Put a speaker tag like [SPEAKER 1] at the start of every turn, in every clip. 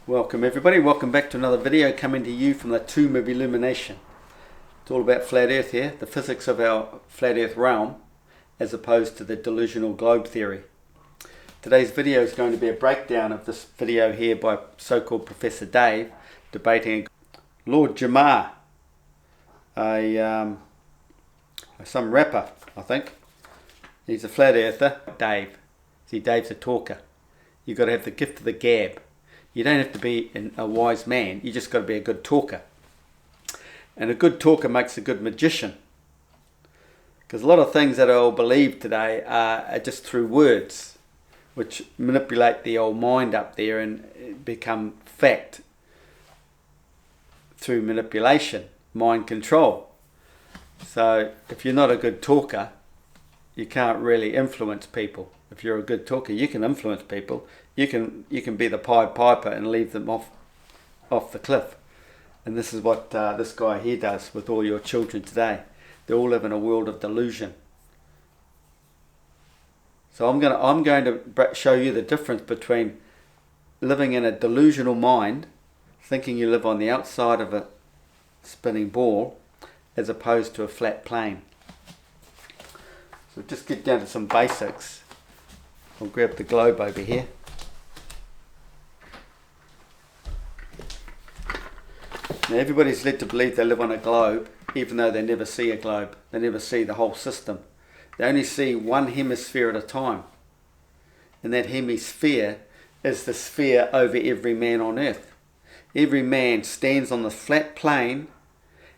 [SPEAKER 1] Welcome everybody, welcome back to another video coming to you from the tomb of illumination. It's all about flat earth here, the physics of our flat earth realm as opposed to the delusional globe theory. Today's video is going to be a breakdown of this video here by so-called Professor Dave debating Lord Jamar, some rapper I think. He's a flat earther. Dave. See, Dave's a talker. You've got to have the gift of the gab. You don't have to be a wise man, you just got to be a good talker. And a good talker makes a good magician. Because a lot of things that are all believed today are just through words, which manipulate the old mind up there and become fact through manipulation, mind control. So if you're not a good talker, you can't really influence people. If you're a good talker, you can influence people. You can be the Pied Piper and leave them off the cliff. And this is what this guy here does with all your children today. They all live in a world of delusion. So I'm going to show you the difference between living in a delusional mind, thinking you live on the outside of a spinning ball, as opposed to a flat plane. So just get down to some basics. I'll grab the globe over here. Now everybody's led to believe they live on a globe, even though they never see a globe. They never see the whole system. They only see one hemisphere at a time. And that hemisphere is the sphere over every man on earth. Every man stands on the flat plane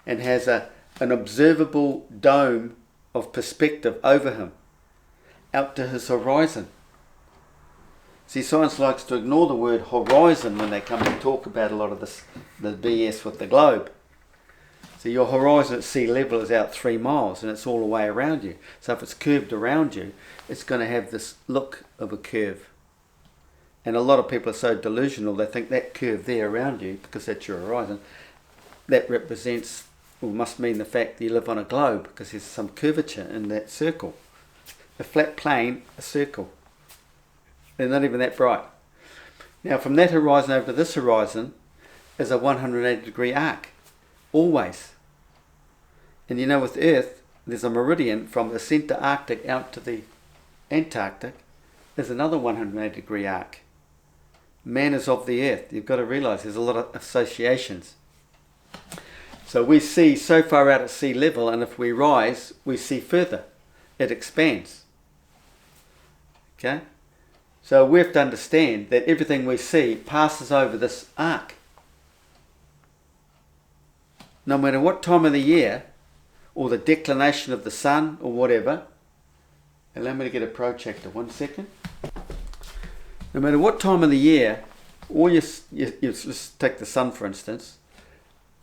[SPEAKER 1] and has an observable dome of perspective over him, out to his horizon. See, science likes to ignore the word horizon when they come to talk about a lot of the BS with the globe. So your horizon at sea level is out 3 miles and it's all the way around you. So if it's curved around you, it's going to have this look of a curve. And a lot of people are so delusional, they think that curve there around you, because that's your horizon, that represents, or must mean the fact that you live on a globe, because there's some curvature in that circle. A flat plane, a circle. They're not even that bright. Now from that horizon over to this horizon is a 180 degree arc. Always. And you know, with Earth, there's a meridian from the centre Arctic out to the Antarctic. There's another 180 degree arc. Man is of the Earth. You've got to realise there's a lot of associations. So we see so far out at sea level, and if we rise, we see further. It expands. Okay? So we have to understand that everything we see passes over this arc. No matter what time of the year, or the declination of the sun, or whatever. Allow me to get a protractor, 1 second. No matter what time of the year, or let's take the sun for instance,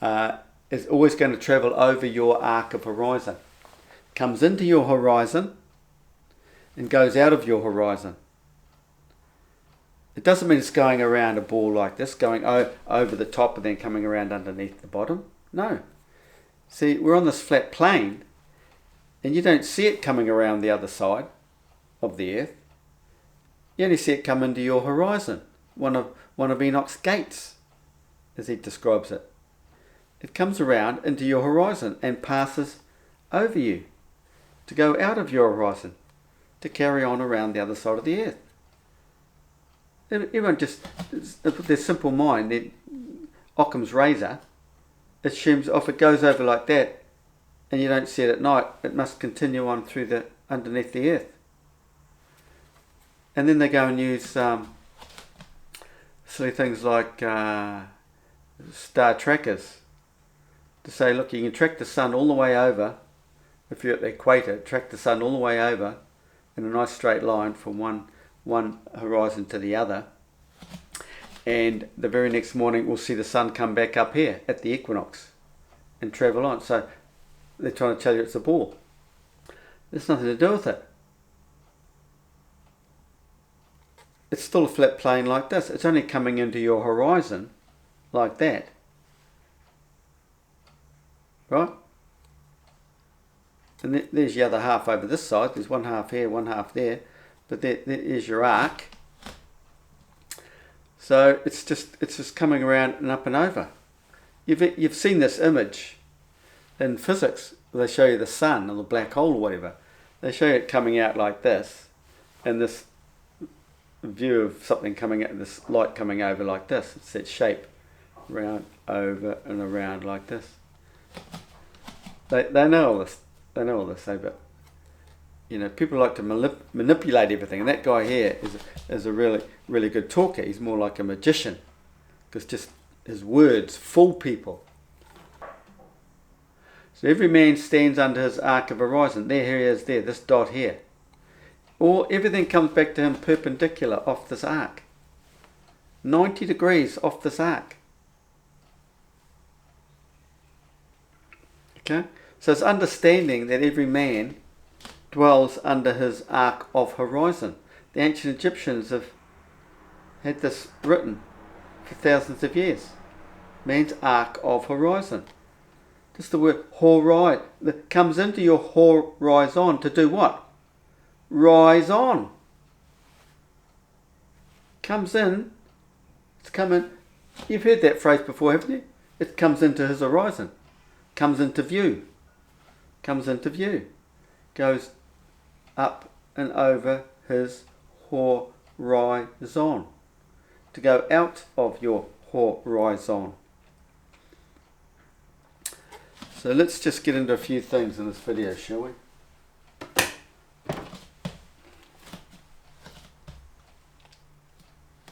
[SPEAKER 1] is always going to travel over your arc of horizon. Comes into your horizon and goes out of your horizon. It doesn't mean it's going around a ball like this, going over the top and then coming around underneath the bottom. No. See, we're on this flat plane and you don't see it coming around the other side of the earth. You only see it come into your horizon. One of Enoch's gates, as he describes it. It comes around into your horizon and passes over you to go out of your horizon, to carry on around the other side of the earth. Everyone just, with their simple mind, Occam's razor, assumes if it goes over like that and you don't see it at night, it must continue on through underneath the earth. And then they go and use silly things like star trackers to say, look, you can track the sun all the way over. If you're at the equator, track the sun all the way over in a nice straight line from one horizon to the other, and the very next morning we'll see the sun come back up here at the equinox and travel on. So they're trying to tell you it's a ball. There's nothing to do with it. It's still a flat plane like this. It's only coming into your horizon like that, right? And there's the other half over this side. There's one half here, one half there, but there's your arc. So it's just coming around and up and over. You've seen this image in physics. They show you the sun or the black hole or whatever. They show you it coming out like this, and this view of something coming out, this light coming over like this. It's that shape, round, over and around like this. They know all this. They know all this. But you know, people like to manipulate everything. And that guy here is a really good talker. He's more like a magician, because just his words fool people. So every man stands under his arc of horizon. There he is there, this dot here. Or everything comes back to him perpendicular off this arc. 90 degrees off this arc. Okay? So it's understanding that every man dwells under his arc of horizon. The ancient Egyptians have had this written for thousands of years. Man's arc of horizon. Just the word hor-rise that comes into your hor-rise-on to do what? Rise on. Comes in. It's coming. You've heard that phrase before, haven't you? It comes into his horizon. Comes into view. Comes into view. Goes up and over his hor-rise-on. To go out of your hor-rise-on. So let's just get into a few things in this video, shall we?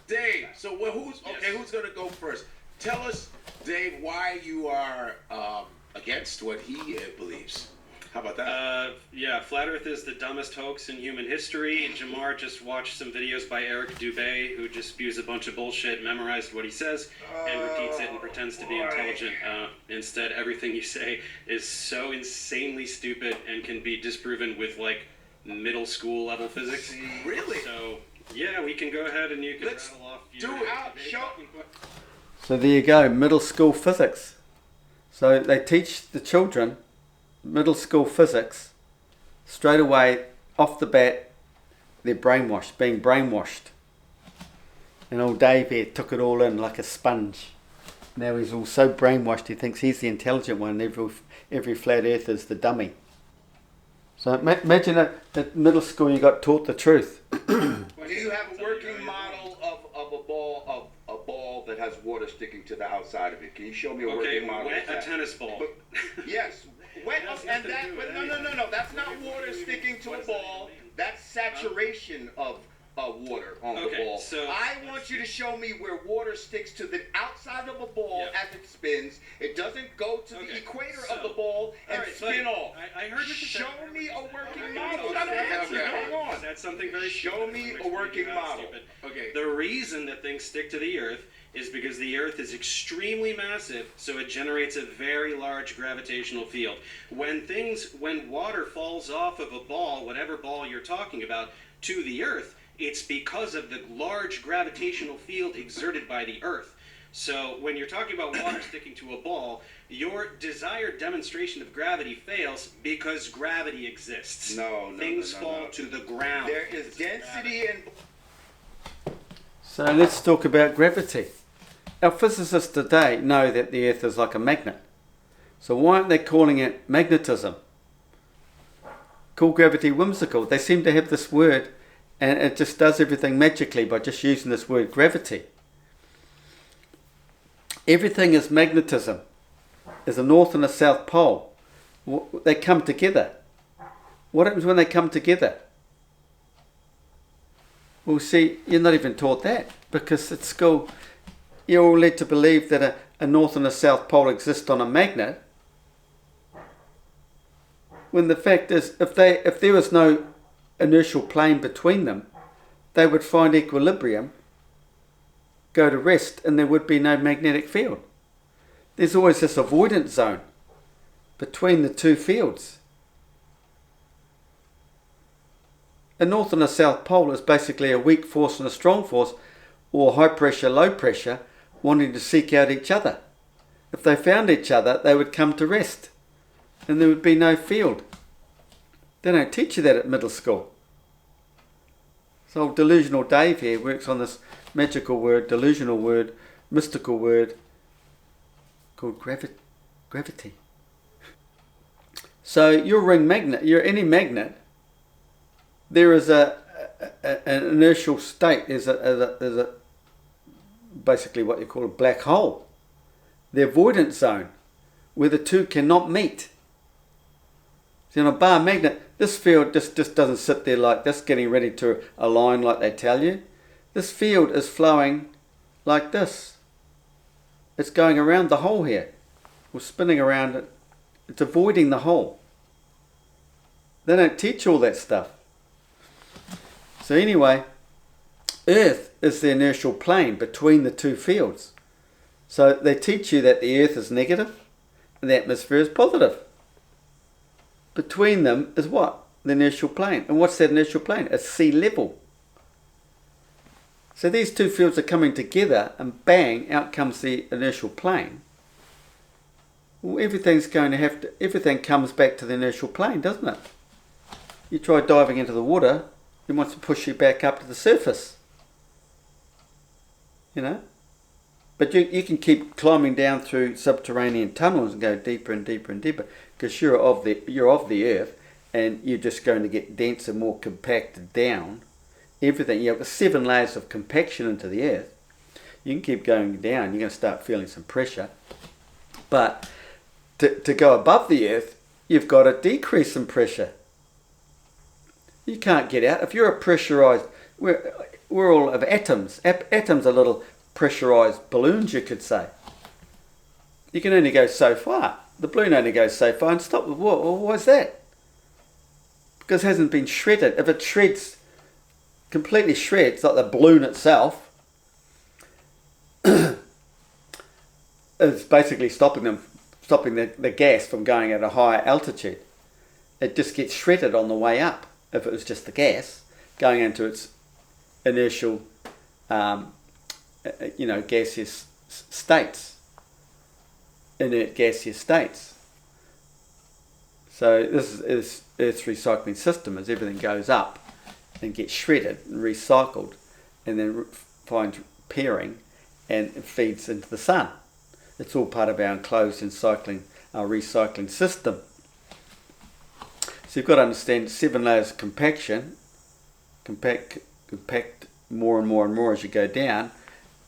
[SPEAKER 2] Dave, so who's going to go first? Tell us, Dave, why you are against what he believes. How about that?
[SPEAKER 3] Yeah, Flat Earth is the dumbest hoax in human history. Jamar just watched some videos by Eric Dubé, who just spews a bunch of bullshit, memorized what he says, and repeats it and pretends to be intelligent. Instead, everything you say is so insanely stupid and can be disproven with, like, middle school level physics.
[SPEAKER 2] Really?
[SPEAKER 3] So, yeah, we can go ahead and you can
[SPEAKER 2] Let's
[SPEAKER 3] rattle off
[SPEAKER 2] do
[SPEAKER 3] your
[SPEAKER 2] it. Show.
[SPEAKER 1] So there you go, middle school physics. So they teach the children middle school physics, straight away, off the bat, they're brainwashed, being brainwashed. And old Dave here took it all in like a sponge. Now he's all so brainwashed he thinks he's the intelligent one, every flat earther is the dummy. So imagine at middle school you got taught the truth.
[SPEAKER 4] Do you have a working model of a ball that has water sticking to the outside of it? Can you show me a working model?
[SPEAKER 3] Okay, a tennis ball.
[SPEAKER 4] Yes. Wet, and that, but no. That's not water sticking to a ball. That's saturation of water on the ball.
[SPEAKER 3] So
[SPEAKER 4] I want you to show me where water sticks to the outside of a ball as it spins. It doesn't go to the equator of the ball and spin off.
[SPEAKER 3] I heard what you said.
[SPEAKER 4] Show me a working model. Hang on.
[SPEAKER 3] That's something very
[SPEAKER 4] Show me a working model.
[SPEAKER 3] Okay. The reason that things stick to the Earth is because the Earth is extremely massive, so it generates a very large gravitational field. When water falls off of a ball, whatever ball you're talking about, to the Earth, it's because of the large gravitational field exerted by the Earth. So when you're talking about water sticking to a ball, your desired demonstration of gravity fails because gravity exists. Things fall to the ground.
[SPEAKER 4] There is density and...
[SPEAKER 1] So let's talk about gravity. Our physicists today know that the Earth is like a magnet. So why aren't they calling it magnetism? Call gravity whimsical. They seem to have this word and it just does everything magically by just using this word gravity. Everything is magnetism. There's a north and a south pole. They come together. What happens when they come together? Well, see, you're not even taught that because at school you're all led to believe that a north and a south pole exist on a magnet, when the fact is if there was no inertial plane between them, they would find equilibrium, go to rest, and there would be no magnetic field. There's always this avoidance zone between the two fields. A north and a south pole is basically a weak force and a strong force, or high pressure, low pressure, wanting to seek out each other. If they found each other, they would come to rest, and there would be no field. They don't teach you that at middle school. So delusional Dave here works on this magical word, delusional word, mystical word called gravity. So your ring magnet, any magnet, there is an inertial state. There's a basically what you call a black hole, the avoidance zone, where the two cannot meet. See, on a bar magnet, this field just doesn't sit there like this, getting ready to align like they tell you. This field is flowing like this. It's going around the hole here. We're spinning around it. It's avoiding the hole. They don't teach all that stuff. So anyway, Earth is the inertial plane between the two fields. So they teach you that the Earth is negative and the atmosphere is positive. Between them is what? The inertial plane. And what's that inertial plane? It's sea level. So these two fields are coming together and bang, out comes the inertial plane. Well, everything comes back to the inertial plane, doesn't it? You try diving into the water, it wants to push you back up to the surface. You know? But you can keep climbing down through subterranean tunnels and go deeper and deeper and deeper, because you're of the Earth, and you're just going to get denser, more compacted down. Everything, you have 7 layers of compaction into the Earth. You can keep going down, you're going to start feeling some pressure. But to go above the Earth, you've got to decrease some pressure. You can't get out. If you're a pressurized, we're all of atoms. Atoms are little pressurized balloons, you could say. You can only go so far. The balloon only goes so far and stop. Well, why is that? Because it hasn't been shredded. If it shreds, completely shreds, like the balloon itself, it's basically stopping the gas from going at a higher altitude. It just gets shredded on the way up. If it was just the gas going into its inertial, gaseous states, inert gaseous states. So this is Earth's recycling system, as everything goes up and gets shredded and recycled, and then finds pairing and feeds into the sun. It's all part of our enclosed our recycling system. So you've got to understand 7 layers of compaction, compact more and more and more as you go down,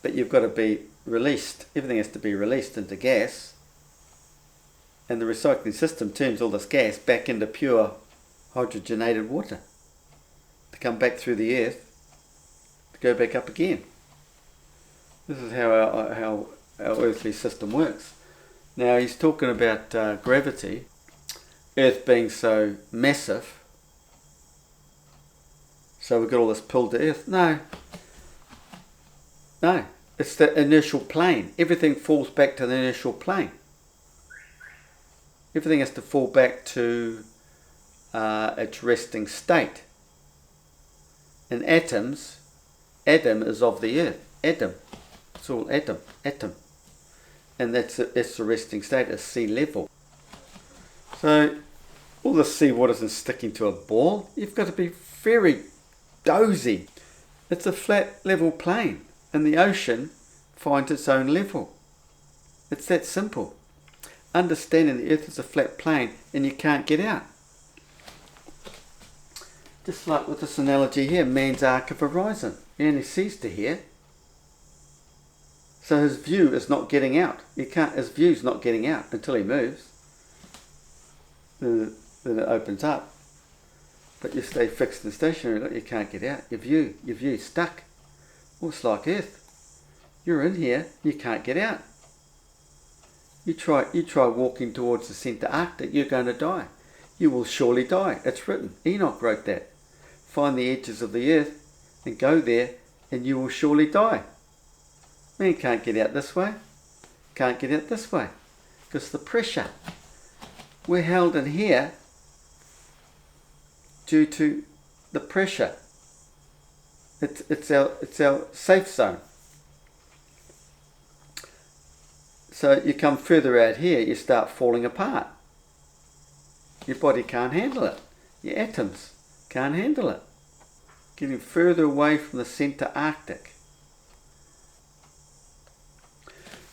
[SPEAKER 1] but you've got to be released. Everything has to be released into gas, and the recycling system turns all this gas back into pure hydrogenated water to come back through the Earth to go back up again. This is how our earthly system works. Now he's talking about gravity. Earth being so massive, so we've got all this pull to Earth. No, it's the inertial plane. Everything falls back to the inertial plane. Everything has to fall back to its resting state. And atom is of the Earth. Atom, it's all atom, and that's the resting state at sea level. So all the seawater isn't sticking to a ball. You've got to be very dozy. It's a flat level plane, and the ocean finds its own level. It's that simple. Understanding the Earth is a flat plane and you can't get out. Just like with this analogy here, man's arc of horizon. He only sees to here. So his view is not getting out. His view's not getting out until he moves. Then it opens up. But you stay fixed and stationary, you can't get out. Your view's stuck. Well, it's like Earth. You're in here, you can't get out. You try walking towards the centre Arctic, you're going to die. You will surely die. It's written. Enoch wrote that. Find the edges of the Earth and go there, and you will surely die. Man can't get out this way. Can't get out this way. Because the pressure. We're held in here due to the pressure. It's our safe zone. So you come further out here, you start falling apart. Your body can't handle it. Your atoms can't handle it. getting further away from the centre Arctic.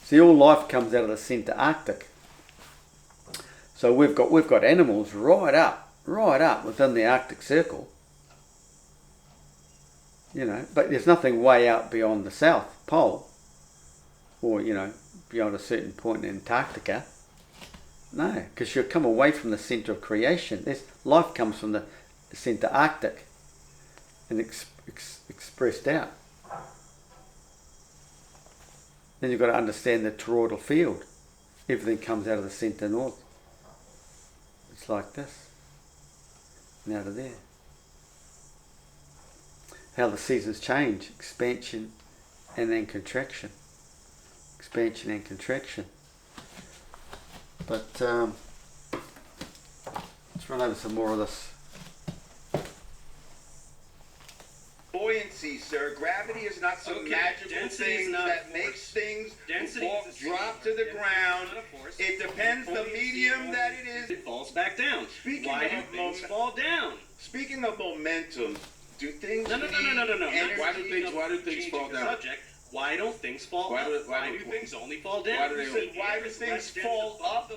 [SPEAKER 1] See, all life comes out of the centre Arctic. So we've got animals right up within the Arctic Circle. You know, but there's nothing way out beyond the South Pole, or you know, beyond a certain point in Antarctica. No, because you come away from the centre of creation. Life comes from the centre Arctic and expressed out. Then you've got to understand the toroidal field. Everything comes out of the centre north. It's like this. And out of there. How the seasons change. Expansion and then contraction. Expansion and contraction. But let's run over some more of this.
[SPEAKER 4] Buoyancy, sir. Gravity is not some magical thing that makes things drop to the ground. It depends the medium that it is.
[SPEAKER 3] It falls back down. Why do things fall down?
[SPEAKER 4] Speaking of momentum, do things
[SPEAKER 3] No.
[SPEAKER 2] Why do things fall down?
[SPEAKER 3] Subject. Why don't things fall up? Why do things only fall down?
[SPEAKER 4] Why do things fall up?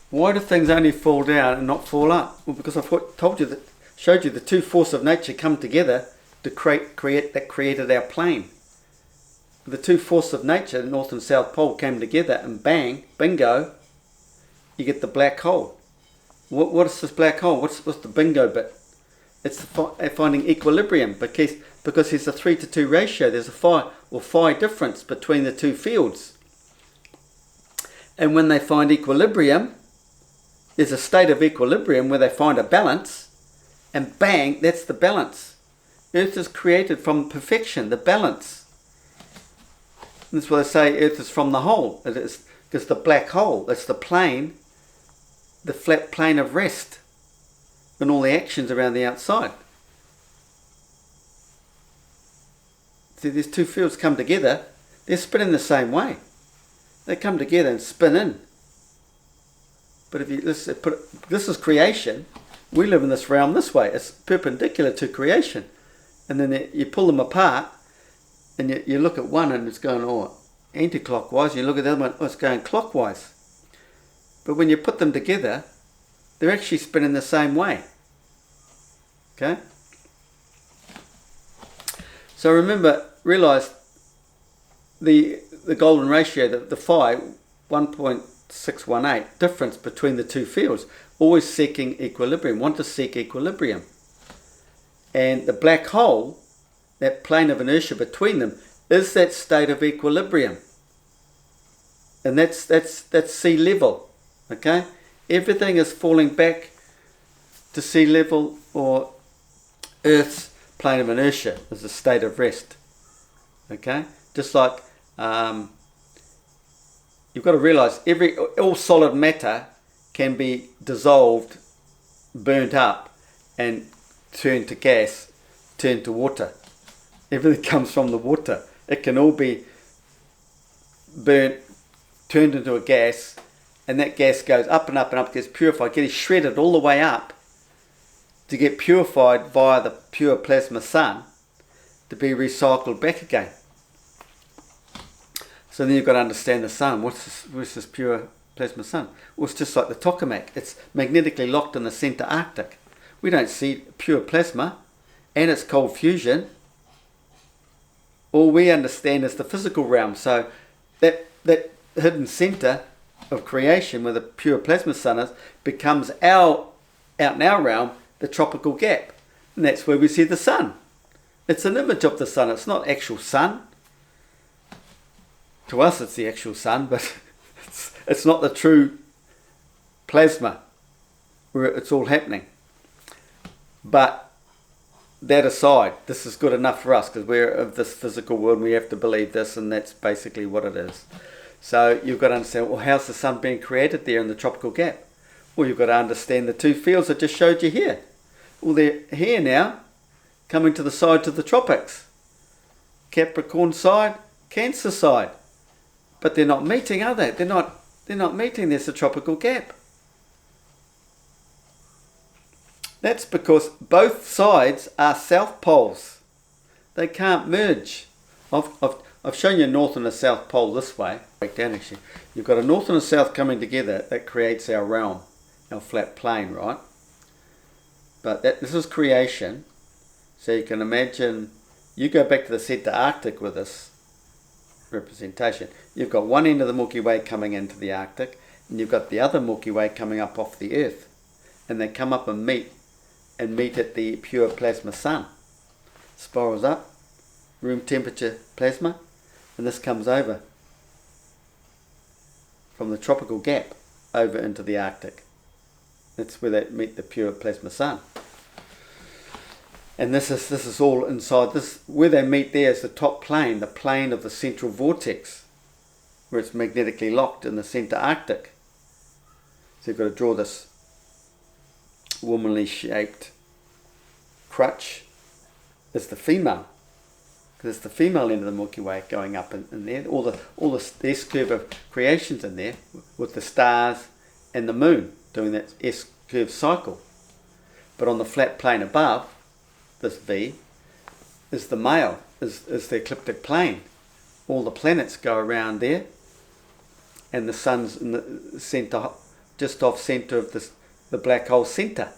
[SPEAKER 1] Why do things only fall down and not fall up? Well, because I've showed you the two forces of nature come together to created our plane. The two forces of nature, the North and South Pole, came together and bang, bingo, you get the black hole. What is this black hole? What's the bingo bit? It's finding equilibrium because there's a 3-to-2 ratio. There's a phi difference between the two fields. And when they find equilibrium, there's a state of equilibrium where they find a balance, and bang, that's the balance. Earth is created from perfection, the balance. And that's why they say Earth is from the whole. It is because the black hole, it's the plane, the flat plane of rest, and all the actions around the outside. See, these two fields come together, they're spinning the same way. They come together and spin in. But if you this is creation. We live in this realm this way. It's perpendicular to creation. And then you pull them apart and you look at one and it's going anti-clockwise. You look at the other one, it's going clockwise. But when you put them together, they're actually spinning the same way. Okay? So realise the golden ratio, the phi, 1.618 difference between the two fields, always seeking equilibrium, want to seek equilibrium. And the black hole, that plane of inertia between them, is that state of equilibrium. And that's sea level. Okay? Everything is falling back to sea level, or Earth's plane of inertia is a state of rest. Okay? Just like you've got to realise all solid matter can be dissolved, burnt up, and turned to gas, turned to water. Everything comes from the water. It can all be burnt, turned into a gas, and that gas goes up and up and up, gets purified, gets shredded all the way up to get purified via the pure plasma sun to be recycled back again. So then you've got to understand the sun. What's this pure plasma sun? Well, it's just like the tokamak. It's magnetically locked in the centre Arctic. We don't see pure plasma, and it's cold fusion. All we understand is the physical realm. So that hidden centre of creation, where the pure plasma sun is, becomes out in our realm, the tropical gap. And that's where we see the sun. It's an image of the sun. It's not actual sun. To us it's the actual sun, but it's not the true plasma where it's all happening. But that aside, this is good enough for us because we're of this physical world and we have to believe this, and that's basically what it is. So you've got to understand, well, how's the sun being created there in the tropical gap? Well, you've got to understand the two fields I just showed you here. Well, they're here now, coming to the sides of the tropics. Capricorn side, Cancer side. But they're not meeting, are they? They're not meeting. There's a tropical gap. That's because both sides are south poles. They can't merge. I've shown you a north and a south pole this way. Break down actually. You've got a north and a south coming together. That creates our realm, our flat plane, right? But this is creation. So you can imagine, you go back to the centre Arctic with this representation. You've got one end of the Milky Way coming into the Arctic, and you've got the other Milky Way coming up off the Earth. And they come up and meet at the pure plasma sun. Spirals up, room temperature plasma, and this comes over from the tropical gap over into the Arctic. That's where they meet the pure plasma sun. And this is all inside this. Where they meet there is the top plane, the plane of the central vortex, where it's magnetically locked in the centre Arctic. So you've got to draw this womanly shaped crutch as the female, because it's the female end of the Milky Way going up in there. All the S-curve of creations in there, with the stars and the moon doing that S-curve cycle. But on the flat plane above, this V is the male, is the ecliptic plane. All the planets go around there, and the sun's in the centre, just off centre of the black hole centre.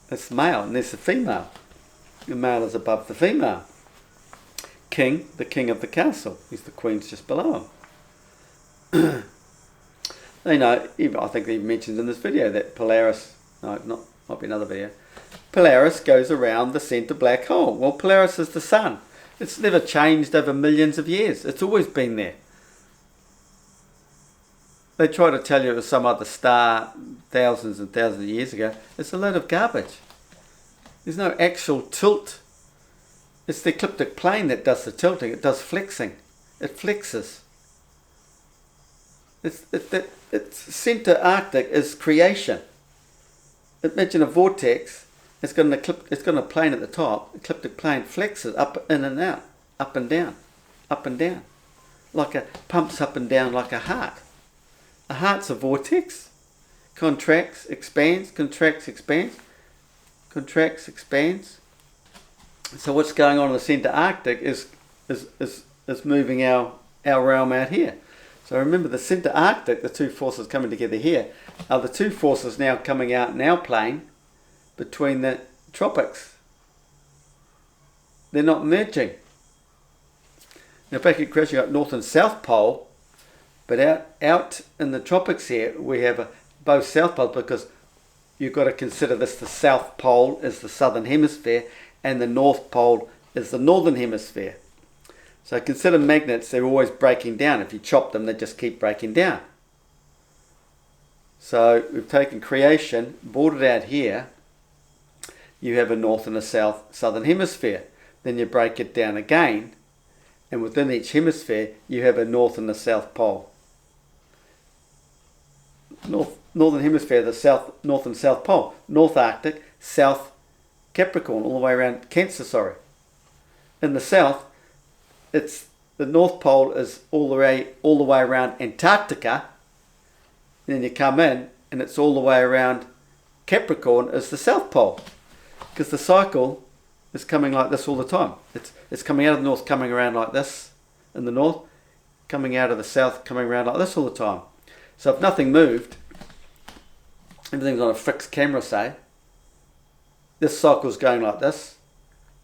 [SPEAKER 1] That's male, and there's the female. The male is above the female. King, the king of the castle. He's the queen's just below him. You know, I think he mentions in this video that Polaris, no, might be another video. Polaris goes around the centre black hole. Well, Polaris is the sun. It's never changed over millions of years. It's always been there. They try to tell you it was some other star thousands and thousands of years ago. It's a load of garbage. There's no actual tilt. It's the ecliptic plane that does the tilting. It does flexing. It flexes. It's centre Arctic is creation. Imagine a vortex. It's got a plane at the top. Ecliptic plane flexes up, in and out, up and down, up and down, pumps up and down like a heart. A heart's a vortex. Contracts, expands, contracts, expands, contracts, expands. So what's going on in the centre Arctic is moving our realm out here. So remember, the centre Arctic, the two forces coming together here, are the two forces now coming out in our plane between the tropics. They're not merging. Now back at Croatia, you've got North and South Pole, but out in the tropics here, we have both South Poles, because you've got to consider this: the South Pole is the southern hemisphere and the North Pole is the northern hemisphere. So consider magnets, they're always breaking down. If you chop them, they just keep breaking down. So we've taken creation, bordered out here. You have a north and a southern hemisphere. Then you break it down again, and within each hemisphere you have a north and a south pole. Northern hemisphere, the north and south pole. North Arctic, south Capricorn, all the way around Cancer, sorry. In the south, it's the North Pole is all the way around Antarctica, and then you come in and it's all the way around Capricorn is the South Pole, because the cycle is coming like this all the time. It's coming out of the north, coming around like this in the north, coming out of the south, coming around like this all the time. So if nothing moved, everything's on a fixed camera, say, this cycle's going like this,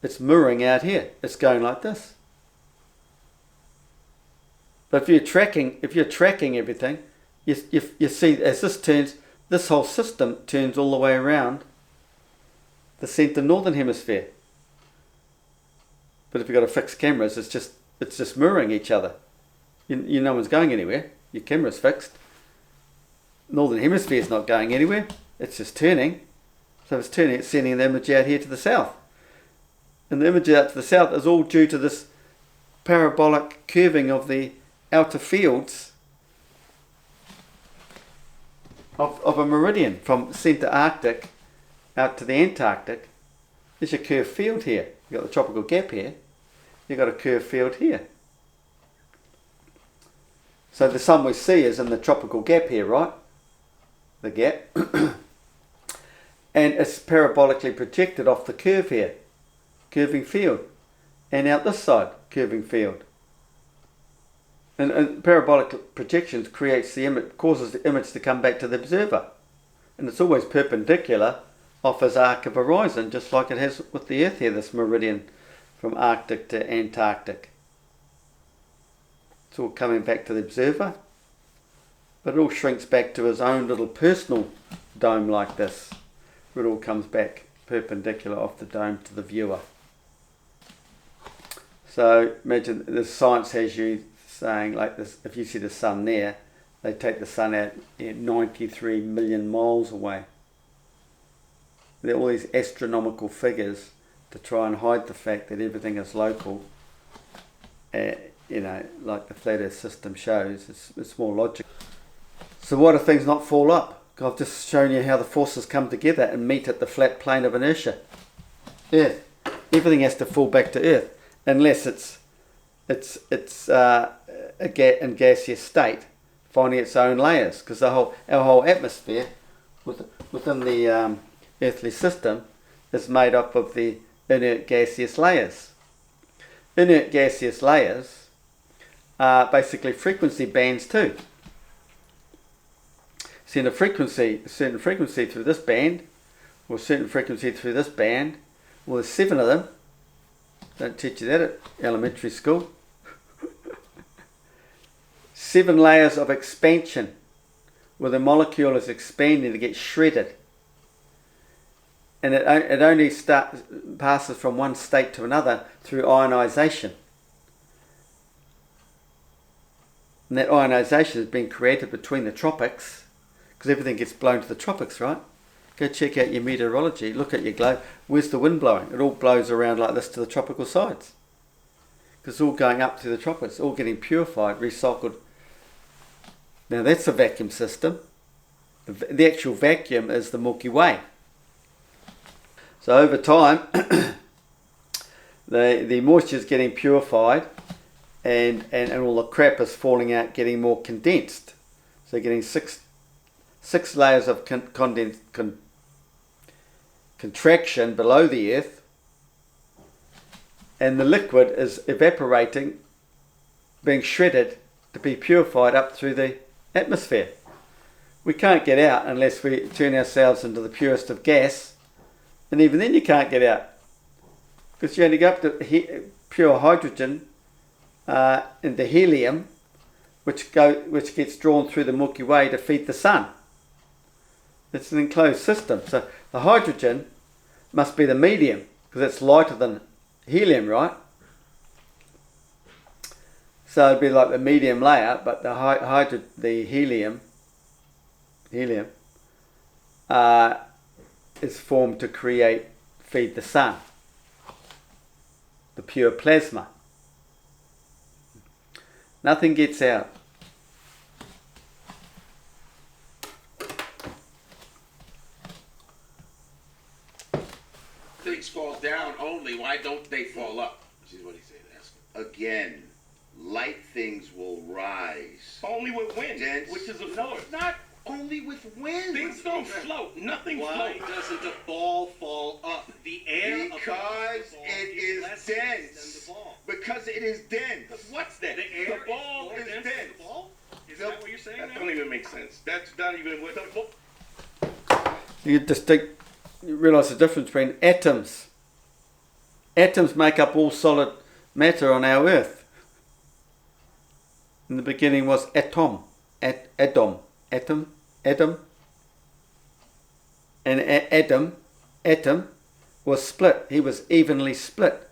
[SPEAKER 1] it's mirroring out here, it's going like this. But if you're tracking everything, you see as this turns, this whole system turns all the way around the centre northern hemisphere. But if you've got a fixed cameras, it's just mirroring each other. You no one's going anywhere. Your camera's fixed. Northern hemisphere is not going anywhere. It's just turning. So if it's turning, it's sending the image out here to the south. And the image out to the south is all due to this parabolic curving of the outer fields of a meridian from centre Arctic out to the Antarctic. There's your curved field here. You've got the tropical gap here. You've got a curved field here. So the sun we see is in the tropical gap here, right? The gap. And it's parabolically projected off the curve here, curving field, and out this side, curving field. And parabolic projections creates the image, causes the image to come back to the observer, and it's always perpendicular off his arc of horizon, just like it has with the Earth here, this meridian from Arctic to Antarctic. It's all coming back to the observer, but it all shrinks back to his own little personal dome like this. It all comes back perpendicular off the dome to the viewer. So imagine the science has you saying like this, if you see the sun there, they take the sun out 93 million miles away. There are all these astronomical figures to try and hide the fact that everything is local. You know, like the flat earth system shows, it's more logical. So why do things not fall up? I've just shown you how the forces come together and meet at the flat plane of inertia. Earth. Everything has to fall back to Earth, unless it's in gaseous state, finding its own layers, because our whole atmosphere within the earthly system is made up of the inert gaseous layers. Inert gaseous layers are basically frequency bands too. See, in a certain frequency through this band, or a certain frequency through this band, well, there's 7 of them. Don't teach you that at elementary school. 7 layers of expansion, where the molecule is expanding to get shredded. And it only passes from one state to another through ionization. And that ionization has been created between the tropics, because everything gets blown to the tropics, right? Go check out your meteorology, look at your globe. Where's the wind blowing? It all blows around like this to the tropical sides. Because it's all going up to the tropics, all getting purified, recycled. Now that's a vacuum system. The actual vacuum is the Milky Way. So over time, the moisture is getting purified, and all the crap is falling out, getting more condensed. So getting six layers of contraction below the Earth, and the liquid is evaporating, being shredded to be purified up through the atmosphere. We can't get out unless we turn ourselves into the purest of gas. And even then you can't get out, because you only go up to pure hydrogen into helium, which gets drawn through the Milky Way to feed the sun. It's an enclosed system. So the hydrogen must be the medium, because it's lighter than helium, right? So it'd be like the medium layer, but the helium is formed to feed the sun, the pure plasma. Nothing gets out.
[SPEAKER 2] Things fall down only. Why don't they fall up? Which is what he's saying.
[SPEAKER 4] Again, light things will rise.
[SPEAKER 5] Only with wind, which is a force.
[SPEAKER 4] Not only with wind.
[SPEAKER 5] Things don't float. Nothing
[SPEAKER 3] Why
[SPEAKER 5] floats.
[SPEAKER 3] doesn't a ball fall up? The air
[SPEAKER 4] Because
[SPEAKER 3] above the ball
[SPEAKER 4] it
[SPEAKER 3] is
[SPEAKER 4] is
[SPEAKER 3] less
[SPEAKER 4] dense.
[SPEAKER 3] than the ball.
[SPEAKER 4] Because it is dense.
[SPEAKER 5] What's that?
[SPEAKER 3] The air
[SPEAKER 5] the ball
[SPEAKER 3] more
[SPEAKER 5] is
[SPEAKER 3] dense
[SPEAKER 5] dense.
[SPEAKER 3] than the ball? Is
[SPEAKER 4] Nope.
[SPEAKER 3] that what you're saying
[SPEAKER 5] That
[SPEAKER 3] now?
[SPEAKER 5] don't even make sense. That's not even what.
[SPEAKER 1] You realise the difference between atoms. Atoms make up all solid matter on our Earth. In the beginning was atom. Atom. And atom was split. He was evenly split.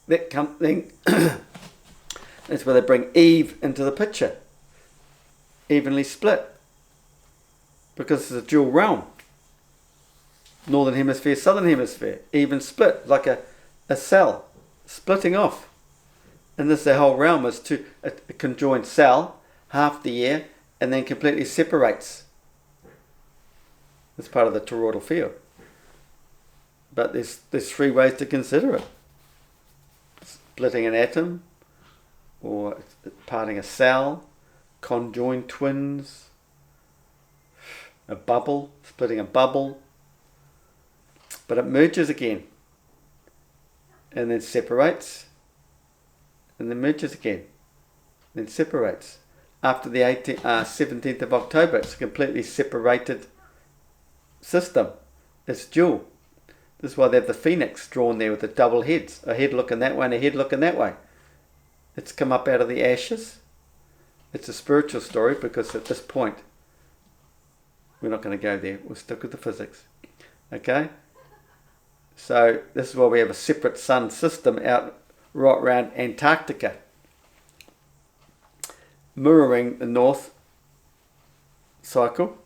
[SPEAKER 1] That's where they bring Eve into the picture. Evenly split. Because it's a dual realm. Northern hemisphere, southern hemisphere. Even split, like a cell splitting off. And this the whole realm is a conjoined cell, half the year, and then completely separates. It's part of the toroidal field. But there's 3 ways to consider it. Splitting an atom, or parting a cell, conjoined twins, a bubble, splitting a bubble, but it merges again, and then separates, and then merges again, then separates. After the 17th of October, it's a completely separated system. It's dual. This is why they have the phoenix drawn there with the double heads, a head looking that way and a head looking that way. It's come up out of the ashes. It's a spiritual story, because at this point, we're not going to go there. We'll stick with the physics. Okay? So this is why we have a separate sun system out right around Antarctica, mirroring the north cycle.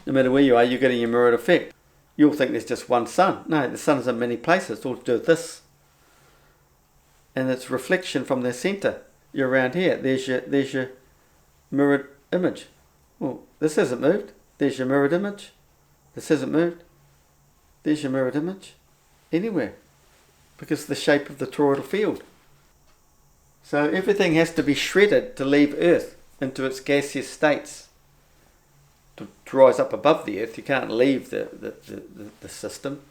[SPEAKER 1] No matter where you are, you're getting your mirrored effect. You'll think there's just one sun. No, the sun is in many places. It's all to do with this. And it's reflection from the centre. You're around here. There's your mirrored image. Well, this hasn't moved. There's your mirrored image. This hasn't moved. There's your mirrored image. Anywhere. Because of the shape of the toroidal field. So everything has to be shredded to leave Earth into its gaseous states. To rise up above the Earth, you can't leave the system.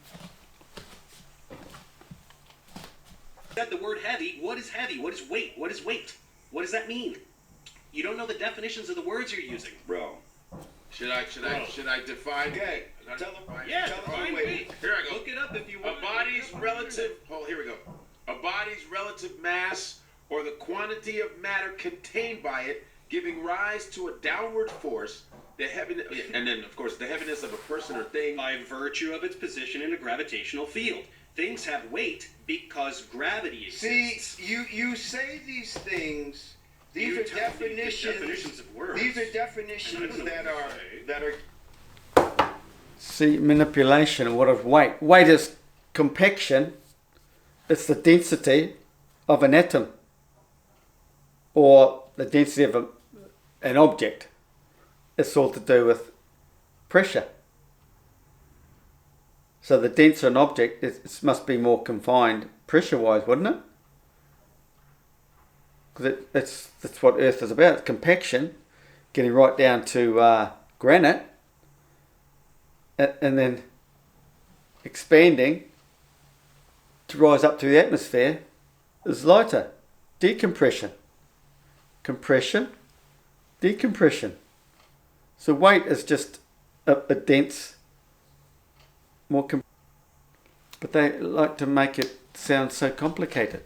[SPEAKER 3] Said the word heavy. What is heavy? What is weight? What is weight? What does that mean? You don't know the definitions of the words you're using.
[SPEAKER 2] Bro. Should I define?
[SPEAKER 4] Okay.
[SPEAKER 2] Tell them.
[SPEAKER 3] Yeah,
[SPEAKER 2] Tell them.
[SPEAKER 3] define weight.
[SPEAKER 2] Here I go.
[SPEAKER 3] Look it up if you want.
[SPEAKER 2] A body's relative. Oh, here we go. A body's relative mass, or the quantity of matter contained by it, giving rise to a downward force. The heaviness, and then of course the heaviness of a person or thing.
[SPEAKER 3] By virtue of its position in a gravitational field. Things have weight because gravity exists.
[SPEAKER 4] See, you say these things. These
[SPEAKER 3] You
[SPEAKER 4] are
[SPEAKER 3] tell me the
[SPEAKER 4] definitions.
[SPEAKER 3] definitions of words.
[SPEAKER 4] These are definitions
[SPEAKER 3] And I don't know
[SPEAKER 4] that
[SPEAKER 3] what
[SPEAKER 4] are.
[SPEAKER 1] See, manipulation of what is weight. Weight is compaction. It's the density of an atom, or the density of an object. It's all to do with pressure. So the denser an object, it must be more confined pressure-wise, wouldn't it? Because that's what Earth is about, compaction, getting right down to granite, and then expanding to rise up to the atmosphere is lighter. Decompression. Compression. Decompression. So weight is just a dense, but they like to make it sound so complicated.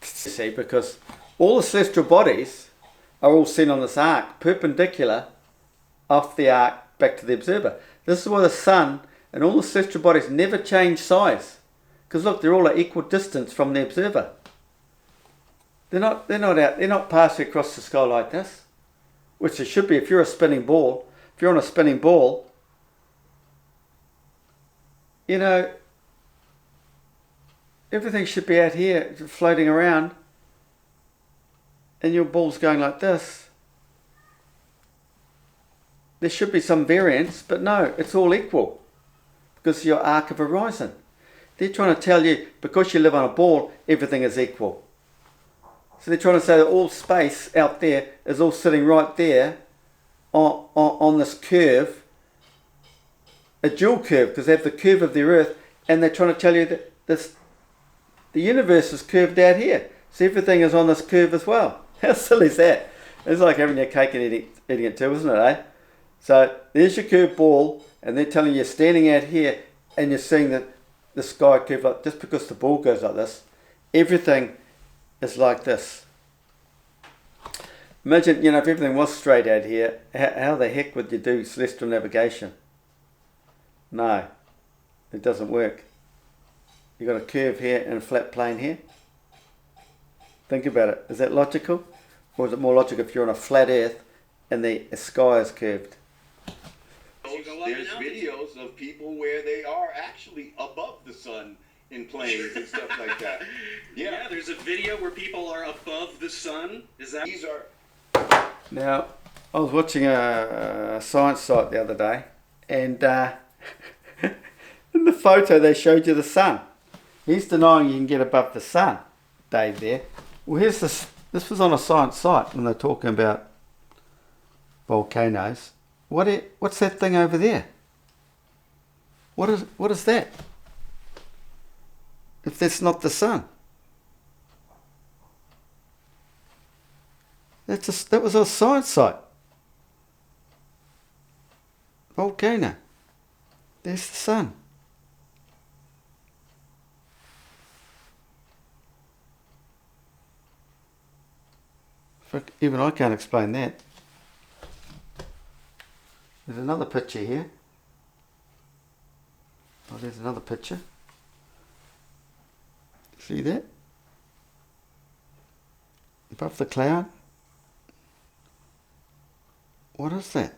[SPEAKER 1] See, because all the celestial bodies are all seen on this arc, perpendicular off the arc back to the observer. This is why the sun and all the celestial bodies never change size. Because look, they're all at equal distance from the observer. They're not passing across the sky like this. Which it should be if you're a spinning ball. If you're on a spinning ball, you know, everything should be out here floating around, and your ball's going like this. There should be some variance, but no, it's all equal because of your arc of horizon. They're trying to tell you, because you live on a ball, everything is equal. So they're trying to say that all space out there is all sitting right there on this curve, a dual curve, because they have the curve of the Earth, and they're trying to tell you that the universe is curved out here. So everything is on this curve as well. How silly is that? It's like having your cake and eating it too, isn't it, eh? So there's your curved ball, and they're telling you you're standing out here, and you're seeing that the sky curve, like just because the ball goes like this, everything is like this. Imagine, you know, if everything was straight out here, how the heck would you do celestial navigation? No, it doesn't work. You've got a curve here and a flat plane here. Think about it. Is that logical? Or is it more logical if you're on a flat earth and the sky is curved?
[SPEAKER 4] There's videos of people where they are actually above the sun in planes and stuff like that.
[SPEAKER 3] Yeah, there's a video where people are above the sun. Is that?
[SPEAKER 4] These are.
[SPEAKER 1] Now, I was watching a science site the other day, and in the photo they showed you the sun. He's denying you can get above the sun, Dave, there. Well, here's this. This was on a science site when they're talking about volcanoes. What's that thing over there? What is that? If that's not the sun. That was a science site. Volcano. There's the sun. Even I can't explain that. There's another picture here. Oh, there's another picture. See that? Above the cloud. What is that?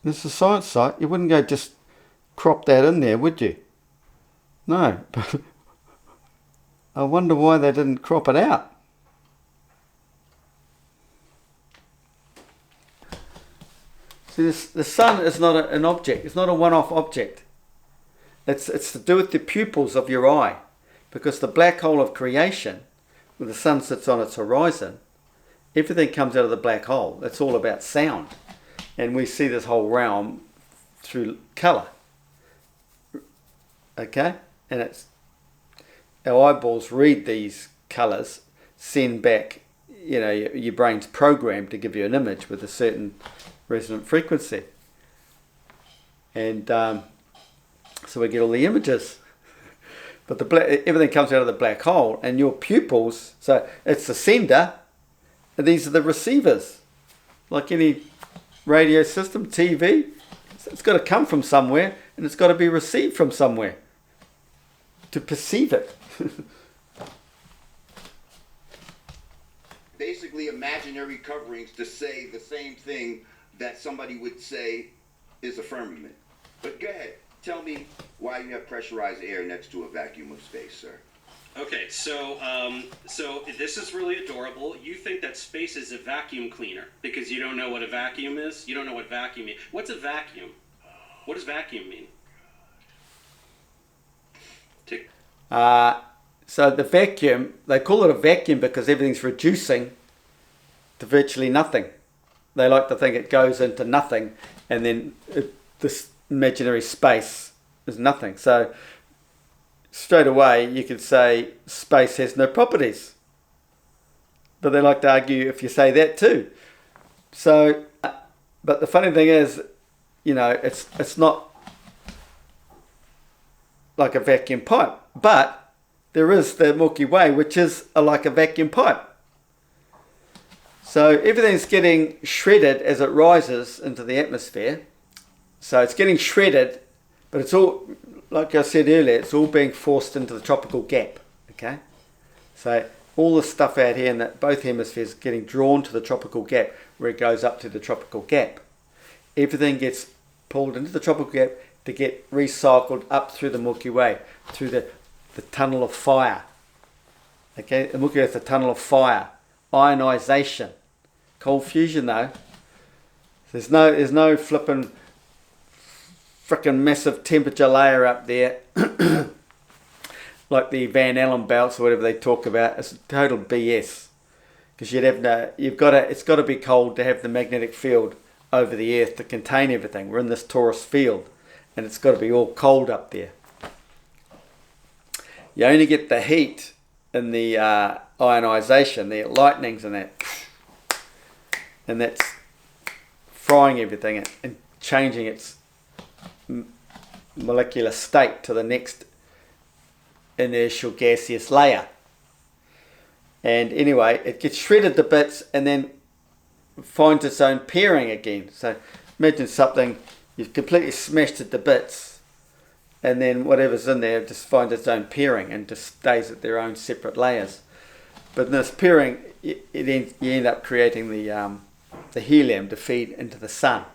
[SPEAKER 1] This is a science site. You wouldn't go just crop that in there, would you? No. But I wonder why they didn't crop it out. See, the sun is not an object. It's not a one-off object. It's to do with the pupils of your eye. Because the black hole of creation, where the sun sits on its horizon, everything comes out of the black hole. It's all about sound. And we see this whole realm through colour. Okay? And it's our eyeballs read these colours, send back, you know, your brain's programmed to give you an image with a certain resonant frequency. And so we get all the images. But everything comes out of the black hole, and your pupils, so it's the sender, and these are the receivers. Like any radio system, TV, it's got to come from somewhere, and it's got to be received from somewhere to perceive it.
[SPEAKER 4] Basically imaginary coverings to say the same thing that somebody would say is a firmament. But go ahead, tell me why you have pressurized air next to a vacuum of space, sir.
[SPEAKER 3] Okay, so this is really adorable. You think that space is a vacuum cleaner because you don't know what a vacuum is? You don't know what vacuum means. What's a vacuum? What does vacuum mean?
[SPEAKER 1] So the vacuum, they call it a vacuum because everything's reducing to virtually nothing. They like to think it goes into nothing, and then this imaginary space is nothing. So straight away you could say space has no properties. But they like to argue if you say that too. So, but the funny thing is, you know, it's not like a vacuum pipe, but there is the Milky Way, which is like a vacuum pipe. So everything's getting shredded as it rises into the atmosphere. So it's getting shredded, but it's all, like I said earlier, it's all being forced into the tropical gap. Okay, so all the stuff out here in both hemispheres is getting drawn to the tropical gap, where it goes up to the tropical gap. Everything gets pulled into the tropical gap to get recycled up through the Milky Way, through the tunnel of fire. Okay, the Milky Way is the tunnel of fire, ionization, cold fusion though. There's no flipping frickin' massive temperature layer up there, like the Van Allen belts or whatever they talk about. It's total BS, because it's got to be cold to have the magnetic field over the Earth to contain everything. We're in this torus field, and it's got to be all cold up there. You only get the heat in the ionization, the lightnings and that's frying everything and changing its molecular state to the next inertial gaseous layer. And anyway, it gets shredded to bits and then finds its own pairing again. So imagine something, you've completely smashed it to bits, and then whatever's in there just finds its own pairing and just stays at their own separate layers. But in this pairing, you end up creating the helium to feed into the sun.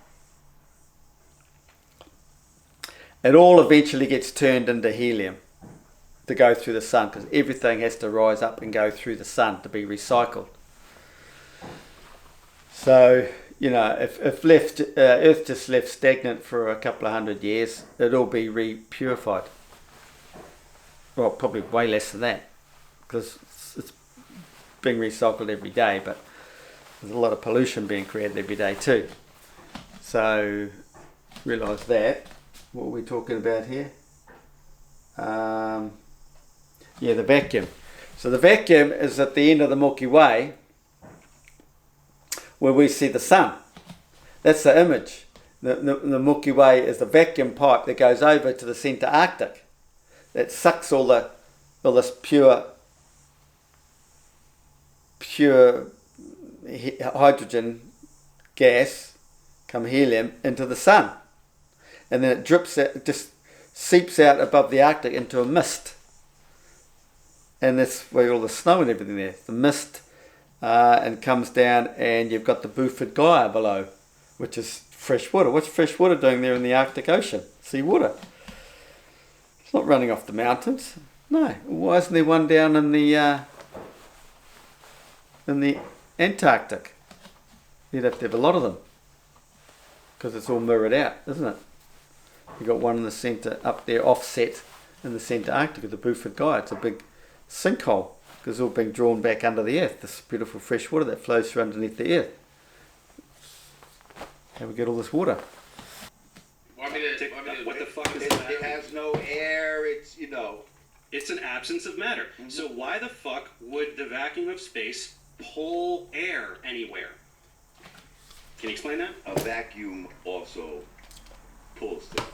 [SPEAKER 1] It all eventually gets turned into helium to go through the sun, because everything has to rise up and go through the sun to be recycled. So, you know, if Earth just left stagnant for a couple of 100 years, it'll be re-purified. Well, probably way less than that, because it's being recycled every day, but there's a lot of pollution being created every day too. So realise that. What are we talking about here? Yeah, the vacuum. So the vacuum is at the end of the Milky Way where we see the sun. That's the image. The Milky Way is the vacuum pipe that goes over to the centre Arctic. That sucks all this pure hydrogen gas, come helium, into the sun. And then it drips out, it just seeps out above the Arctic into a mist. And that's where all the snow and everything there. The mist and comes down, and you've got the Buford Gyre below, which is fresh water. What's fresh water doing there in the Arctic Ocean? Seawater. It's not running off the mountains. No. Why isn't there one down in the Antarctic? You'd have to have a lot of them, because it's all mirrored out, isn't it? You've got one in the centre up there, offset in the centre Arctic of the Buford Gyre. It's a big sinkhole, because it's all being drawn back under the earth. This beautiful fresh water that flows through underneath the earth. How we get all this water?
[SPEAKER 3] What the fuck is
[SPEAKER 4] It
[SPEAKER 3] that?
[SPEAKER 4] has no air. It's, you know.
[SPEAKER 3] It's an absence of matter. So why the fuck would the vacuum of space pull air anywhere? Can you explain that?
[SPEAKER 4] A vacuum also pulls things.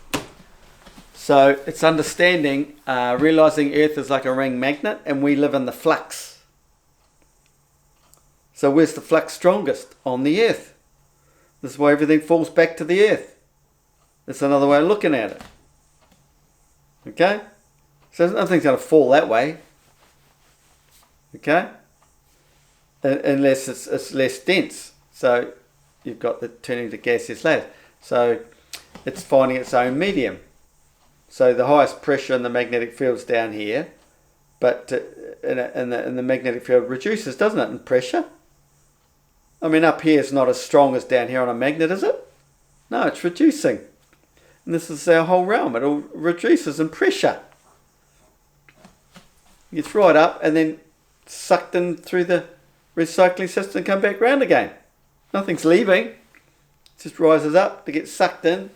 [SPEAKER 1] So it's understanding, realising Earth is like a ring magnet and we live in the flux. So where's the flux strongest? On the Earth. This is why everything falls back to the Earth. That's another way of looking at it. Okay? So nothing's going to fall that way. Okay? Unless it's less dense. So you've got the turning to gaseous layers. So it's finding its own medium. So the highest pressure in the magnetic field's down here, but in the magnetic field reduces, doesn't it, in pressure? I mean, up here is not as strong as down here on a magnet, is it? No, it's reducing. And this is our whole realm. It all reduces in pressure. It's right up and then sucked in through the recycling system and come back round again. Nothing's leaving. It just rises up to get sucked in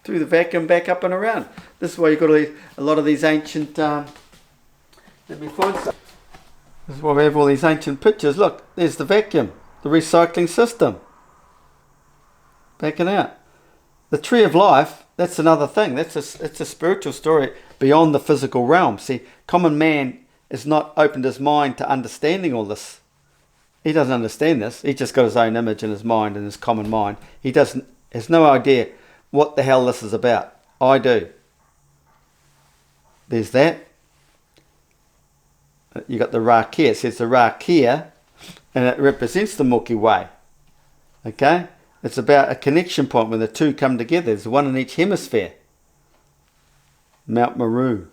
[SPEAKER 1] through the vacuum, back up and around. This is why you've got a lot of these ancient... let me find some. This is why we have all these ancient pictures. Look, there's the vacuum, the recycling system. Backing out. The tree of life, that's another thing. It's a spiritual story beyond the physical realm. See, common man has not opened his mind to understanding all this. He doesn't understand this. He's just got his own image in his mind, in his common mind. He has no idea what the hell this is about. I do. There's that. You got the Rakia. It says the Rakia, and it represents the Milky Way. Okay? It's about a connection point when the two come together. There's one in each hemisphere. Mount Meru.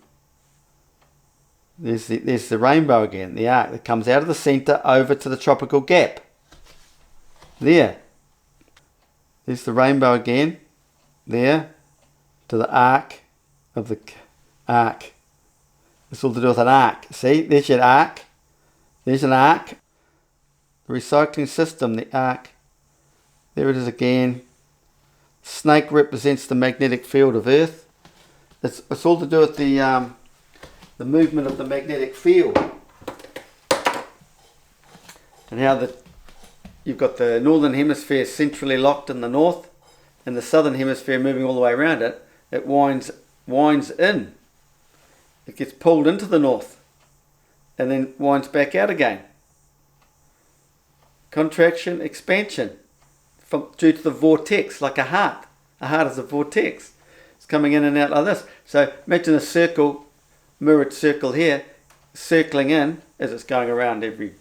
[SPEAKER 1] There's the rainbow again, the arc that comes out of the centre over to the tropical gap. There. There's the rainbow again. There. To the arc of the arc. It's all to do with an arc. See, there's your arc. There's an arc. The recycling system, the arc. There it is again. Snake represents the magnetic field of Earth. It's all to do with the movement of the magnetic field. And how you've got the northern hemisphere centrally locked in the north, and the southern hemisphere moving all the way around it. It winds in. It gets pulled into the north and then winds back out again. Contraction, expansion due to the vortex, like a heart. A heart is a vortex. It's coming in and out like this. So imagine a circle, mirrored circle here, circling in as it's going around every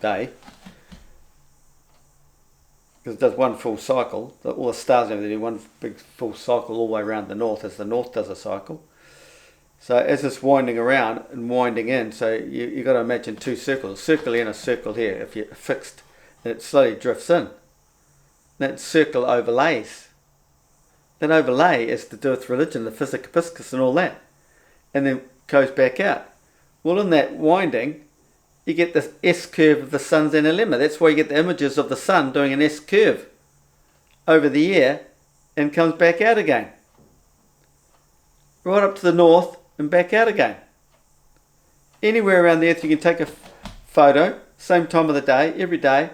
[SPEAKER 1] day. Because it does one full cycle. All the stars and everything do one big full cycle all the way around the north as the north does a cycle. So as it's winding around and winding in, so you've got to imagine two circles, a circle here and a circle here. If you're fixed, and it slowly drifts in. That circle overlays. That overlay is to do with religion, the physic piscus and all that. And then goes back out. Well, in that winding, you get this S curve of the sun's inner limit. That's why you get the images of the sun doing an S curve over the air and comes back out again. Right up to the north and back out again. Anywhere around the earth you can take a photo, same time of the day, every day,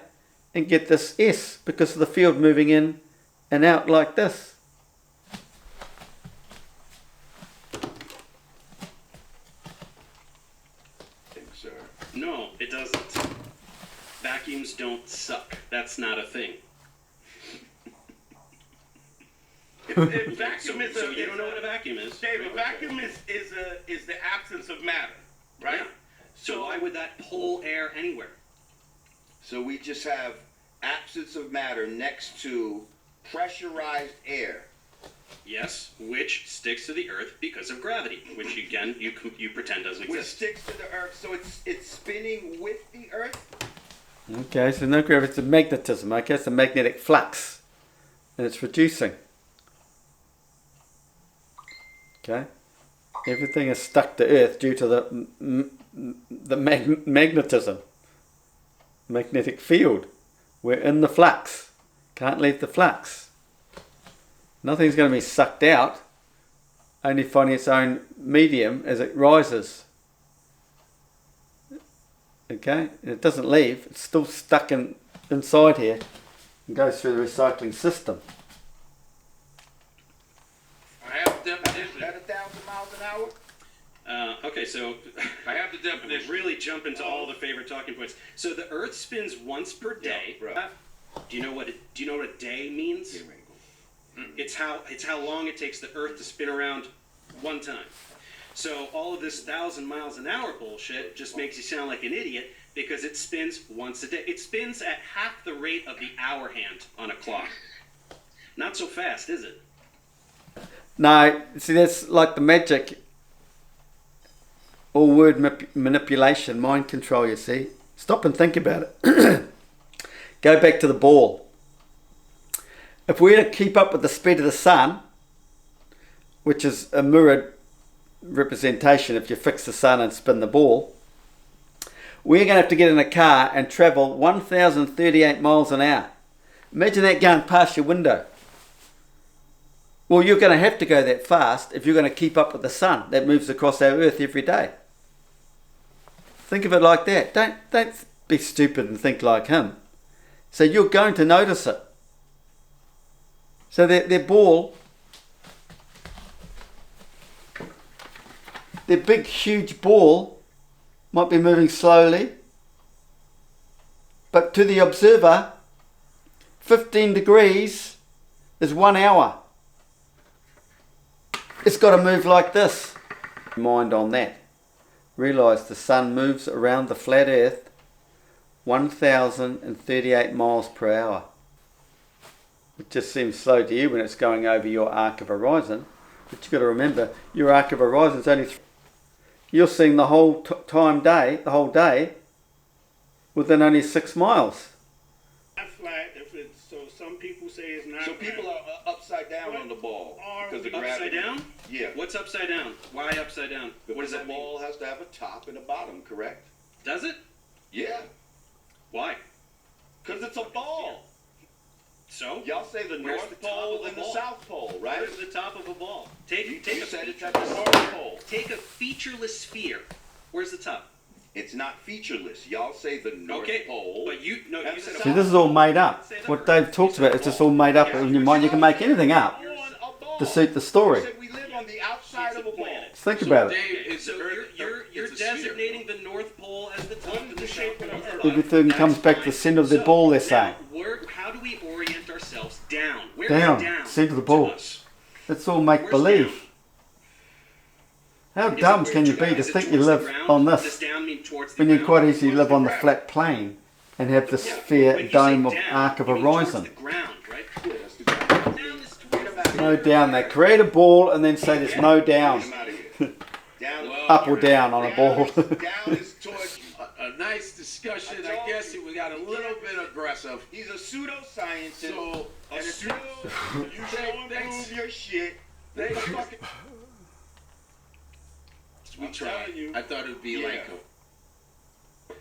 [SPEAKER 1] and get this S because of the field moving in and out like this.
[SPEAKER 4] Sir.
[SPEAKER 3] No, it doesn't. Vacuums don't suck. That's not a thing.
[SPEAKER 5] If vacuum is
[SPEAKER 3] So you don't know what a vacuum is?
[SPEAKER 5] Dave, a vacuum is the absence of matter, right?
[SPEAKER 3] Yeah. So why would that pull air anywhere?
[SPEAKER 4] So we just have absence of matter next to pressurized air.
[SPEAKER 3] Yes, which sticks to the Earth because of gravity, which again you pretend doesn't
[SPEAKER 4] Which
[SPEAKER 3] exist.
[SPEAKER 4] sticks to the earth, so it's spinning with the earth.
[SPEAKER 1] Okay, so no gravity, it's a magnetism. Okay, it's a magnetic flux, and it's reducing. Okay, everything is stuck to Earth due to the magnetism, magnetic field. We're in the flux, can't leave the flux. Nothing's going to be sucked out, only finding its own medium as it rises. Okay, it doesn't leave, it's still stuck inside here and goes through the recycling system.
[SPEAKER 2] I have the definition.
[SPEAKER 4] At 1,000 miles an hour.
[SPEAKER 3] Okay, so
[SPEAKER 2] I have the definition.
[SPEAKER 3] really jump into all the favorite talking points. So the Earth spins once per day.
[SPEAKER 4] bro.
[SPEAKER 3] Do you know what a day means? It's how long it takes the Earth to spin around one time. So all of this 1,000 miles an hour bullshit just makes you sound like an idiot because it spins once a day. It spins at half the rate of the hour hand on a clock. Not so fast, is it?
[SPEAKER 1] No, see, that's like the magic, all word manipulation, mind control, you see. Stop and think about it. Go back to the ball. If we're to keep up with the speed of the sun, which is a mirrored representation if you fix the sun and spin the ball, we're going to have to get in a car and travel 1,038 miles an hour. Imagine that going past your window. Well, you're going to have to go that fast if you're going to keep up with the sun that moves across our earth every day. Think of it like that. Don't be stupid and think like him. So you're going to notice it. So their ball, their big huge ball might be moving slowly, but to the observer 15 degrees is 1 hour. It's got to move like this. Mind on that. Realise the sun moves around the flat earth 1,038 miles per hour. It just seems slow to you when it's going over your arc of horizon, but you've got to remember your arc of horizon is only you're seeing the whole the whole day within only 6 miles.
[SPEAKER 5] Not flat. If it's so, some people say it's not.
[SPEAKER 4] So people are upside down on the ball because of
[SPEAKER 3] Upside
[SPEAKER 4] gravity.
[SPEAKER 3] down?
[SPEAKER 4] Yeah.
[SPEAKER 3] What's upside down? Why upside down? What does
[SPEAKER 4] Because
[SPEAKER 3] that
[SPEAKER 4] the
[SPEAKER 3] mean?
[SPEAKER 4] ball has to have a top and a bottom, correct?
[SPEAKER 3] Does it?
[SPEAKER 4] Yeah.
[SPEAKER 3] Why?
[SPEAKER 4] Because it's a ball.
[SPEAKER 3] So?
[SPEAKER 4] Y'all say the
[SPEAKER 3] Where's
[SPEAKER 4] North
[SPEAKER 3] the top
[SPEAKER 4] Pole
[SPEAKER 3] of the
[SPEAKER 4] and the
[SPEAKER 3] ball?
[SPEAKER 4] South Pole, right?
[SPEAKER 3] Where's the top of a ball?
[SPEAKER 4] You
[SPEAKER 3] Take a
[SPEAKER 4] said it's
[SPEAKER 3] feature-
[SPEAKER 4] at the North Pole.
[SPEAKER 3] Take a featureless sphere. Where's the top?
[SPEAKER 4] It's not featureless. Y'all say the North
[SPEAKER 3] Okay,
[SPEAKER 4] Pole.
[SPEAKER 3] but you said
[SPEAKER 4] See,
[SPEAKER 1] See,
[SPEAKER 3] a
[SPEAKER 1] this is all made up. What Dave talks about is just all made up in your mind. You can make anything up to suit the story.
[SPEAKER 4] You said we live on the outside of a ball.
[SPEAKER 1] Think about it.
[SPEAKER 2] Dave, it's
[SPEAKER 3] So you're
[SPEAKER 2] it's a sphere.
[SPEAKER 3] designating the North Pole as the top and the South Pole as the bottom.
[SPEAKER 1] Everything
[SPEAKER 3] That's
[SPEAKER 1] comes back to
[SPEAKER 3] fine.
[SPEAKER 1] the centre of the ball, they're
[SPEAKER 3] now,
[SPEAKER 1] saying.
[SPEAKER 3] how do we orient ourselves down? Where
[SPEAKER 1] Down,
[SPEAKER 3] is down?
[SPEAKER 1] centre of the
[SPEAKER 3] to
[SPEAKER 1] ball.
[SPEAKER 3] us?
[SPEAKER 1] It's all make
[SPEAKER 3] Where's
[SPEAKER 1] believe. How
[SPEAKER 3] Is it
[SPEAKER 1] dumb
[SPEAKER 3] where
[SPEAKER 1] can you
[SPEAKER 3] to-
[SPEAKER 1] be to
[SPEAKER 3] is it
[SPEAKER 1] think you
[SPEAKER 3] towards the
[SPEAKER 1] live
[SPEAKER 3] ground?
[SPEAKER 1] on
[SPEAKER 3] Does
[SPEAKER 1] this
[SPEAKER 3] down mean towards the
[SPEAKER 1] when you
[SPEAKER 3] ground?
[SPEAKER 1] quite easily
[SPEAKER 4] Towards
[SPEAKER 1] live
[SPEAKER 4] the
[SPEAKER 1] on the
[SPEAKER 4] ground.
[SPEAKER 1] flat plane and have the
[SPEAKER 3] Yeah,
[SPEAKER 1] sphere
[SPEAKER 3] when you say
[SPEAKER 1] dome of
[SPEAKER 3] down,
[SPEAKER 1] arc of
[SPEAKER 3] you mean towards
[SPEAKER 1] horizon?
[SPEAKER 3] the ground, right?
[SPEAKER 4] Yeah, that's the ground.
[SPEAKER 3] Down is towards the
[SPEAKER 1] No down. They create a ball and then say there's no down.
[SPEAKER 4] Get him out of here. Down,
[SPEAKER 1] Up or down on a ball.
[SPEAKER 4] Down is towards.
[SPEAKER 2] A nice discussion.
[SPEAKER 4] I
[SPEAKER 2] I
[SPEAKER 4] told
[SPEAKER 2] guess
[SPEAKER 4] you.
[SPEAKER 2] we got a little bit aggressive.
[SPEAKER 4] He's a pseudoscientist.
[SPEAKER 2] So,
[SPEAKER 4] and if you don't
[SPEAKER 2] thanks.
[SPEAKER 4] prove your shit,
[SPEAKER 2] Thanks.
[SPEAKER 4] then fucking.
[SPEAKER 2] We
[SPEAKER 4] I'm
[SPEAKER 2] tried.
[SPEAKER 4] telling you.
[SPEAKER 2] I thought it would be
[SPEAKER 4] Yeah.
[SPEAKER 2] like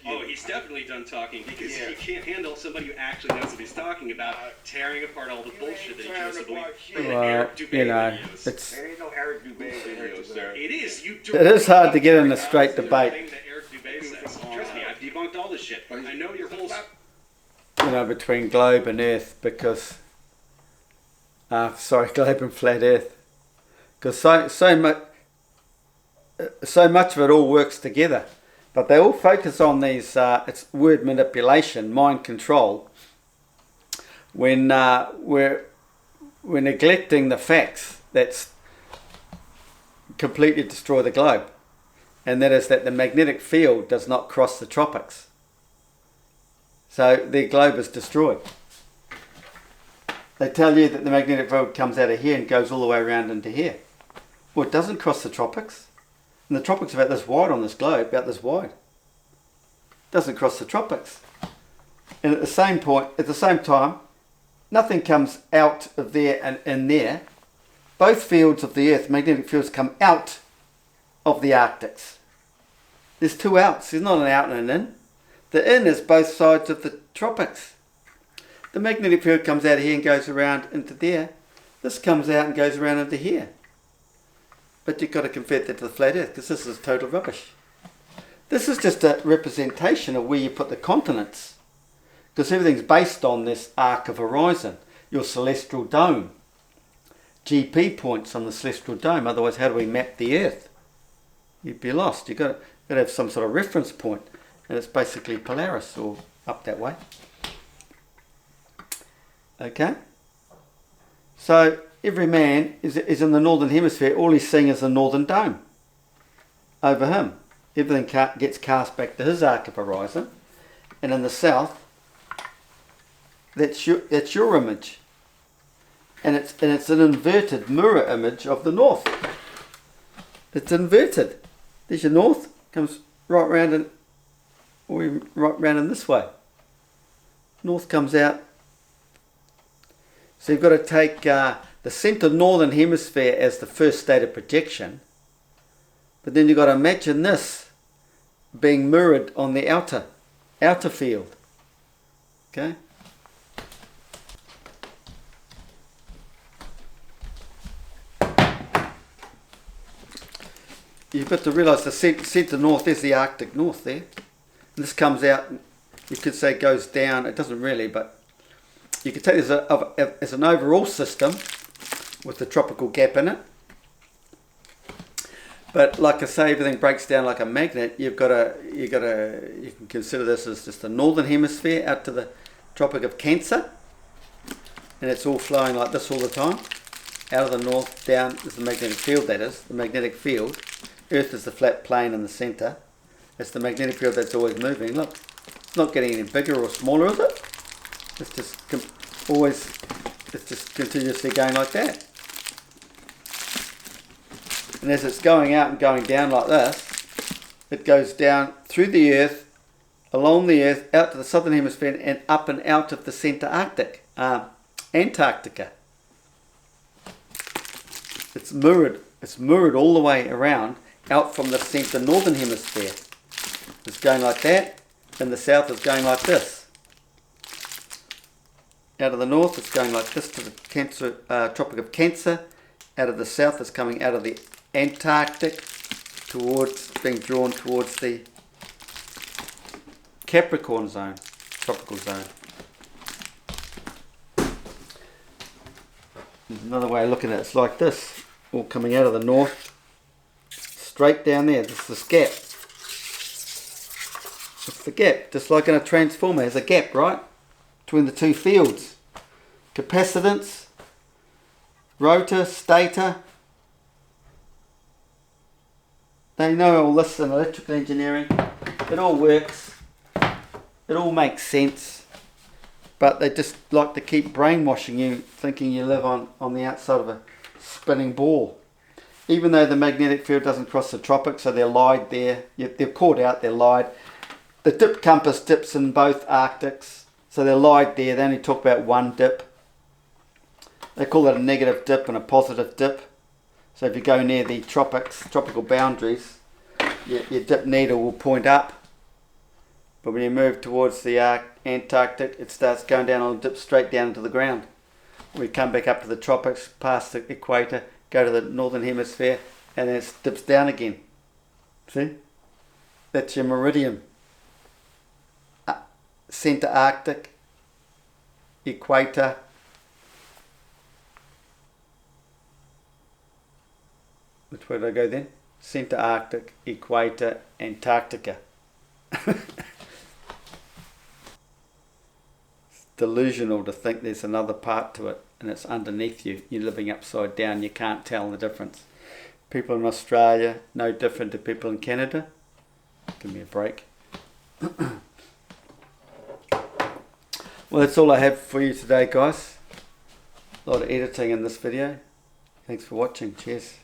[SPEAKER 3] Oh, he's definitely done talking because
[SPEAKER 5] Yeah.
[SPEAKER 3] he can't handle somebody who actually knows what he's talking about, tearing apart all the bullshit that he chose to believe from the
[SPEAKER 1] Well,
[SPEAKER 3] Eric Dubé
[SPEAKER 1] you know,
[SPEAKER 3] videos.
[SPEAKER 1] it's
[SPEAKER 4] There ain't no Eric Dubé video, sir.
[SPEAKER 3] It is. You
[SPEAKER 1] it is hard to get in a straight
[SPEAKER 3] the
[SPEAKER 1] debate.
[SPEAKER 3] thing that Eric Dubé says. Trust me, I've debunked all this shit. I know your whole.
[SPEAKER 1] You know, between globe and Earth, because globe and flat Earth, because so much of it all works together, but they all focus on these. It's word manipulation, mind control. When we're neglecting the facts that's completely destroy the globe, and that is that the magnetic field does not cross the tropics. So their globe is destroyed. They tell you that the magnetic field comes out of here and goes all the way around into here. Well, it doesn't cross the tropics. And the tropics are about this wide on this globe, about this wide. It doesn't cross the tropics. And at the same time, nothing comes out of there and in there. Both fields of the Earth, magnetic fields, come out of the Arctics. There's two outs. There's not an out and an in. The in is both sides of the tropics. The magnetic field comes out of here and goes around into there. This comes out and goes around into here. But you've got to convert that to the flat Earth because this is total rubbish. This is just a representation of where you put the continents. Because everything's based on this arc of horizon, your celestial dome. GP points on the celestial dome. Otherwise, how do we map the Earth? You'd be lost. You've got to have some sort of reference point. And it's basically Polaris or up that way. Okay? So every man is in the northern hemisphere. All he's seeing is the northern dome over him. Everything gets cast back to his arc of horizon. And in the south, that's your image. And it's an inverted mirror image of the north. It's inverted. There's your north, comes right round and right round in this way. North comes out. So you've got to take the centre northern hemisphere as the first state of projection. But then you've got to imagine this being mirrored on the outer field. Okay? You've got to realise the centre north is the Arctic north there. And this comes out, you could say goes down, it doesn't really, but you could take this as an overall system with the tropical gap in it. But like I say, everything breaks down like a magnet. You can consider this as just the northern hemisphere out to the Tropic of Cancer. And it's all flowing like this all the time. Out of the north, down is the magnetic field, that is, the magnetic field. Earth is the flat plane in the centre. It's the magnetic field that's always moving. Look, it's not getting any bigger or smaller, is it? It's just continuously going like that. And as it's going out and going down like this, it goes down through the Earth, along the Earth, out to the southern hemisphere and up and out of the centre Antarctica. It's mirrored all the way around, out from the centre northern hemisphere. It's going like that, and the south is going like this. Out of the north, it's going like this to the Tropic of Cancer. Out of the south, it's coming out of the Antarctic, being drawn towards the Capricorn zone, tropical zone. There's another way of looking at it. It's like this, all coming out of the north, straight down there. This is the gap. It's the gap, just like in a transformer. There's a gap, right, between the two fields. Capacitance, rotor, stator. They know all this in electrical engineering. It all works. It all makes sense. But they just like to keep brainwashing you, thinking you live on the outside of a spinning ball. Even though the magnetic field doesn't cross the tropics, so they're lied there. They're caught out, they're lied. The dip compass dips in both Arctics, so they're lied there. They only talk about one dip. They call it a negative dip and a positive dip. So if you go near the tropics, tropical boundaries, your dip needle will point up. But when you move towards the Antarctic, it starts going down and dips straight down into the ground. We come back up to the tropics, past the equator, go to the northern hemisphere, and then it dips down again. See? That's your meridian. Centre Arctic, equator, which way did I go then? Centre Arctic, equator, Antarctica. It's delusional to think there's another part to it and it's underneath you. You're living upside down, you can't tell the difference. People in Australia, no different to people in Canada. Give me a break. Well, that's all I have for you today, guys. A lot of editing in this video. Thanks for watching. Cheers.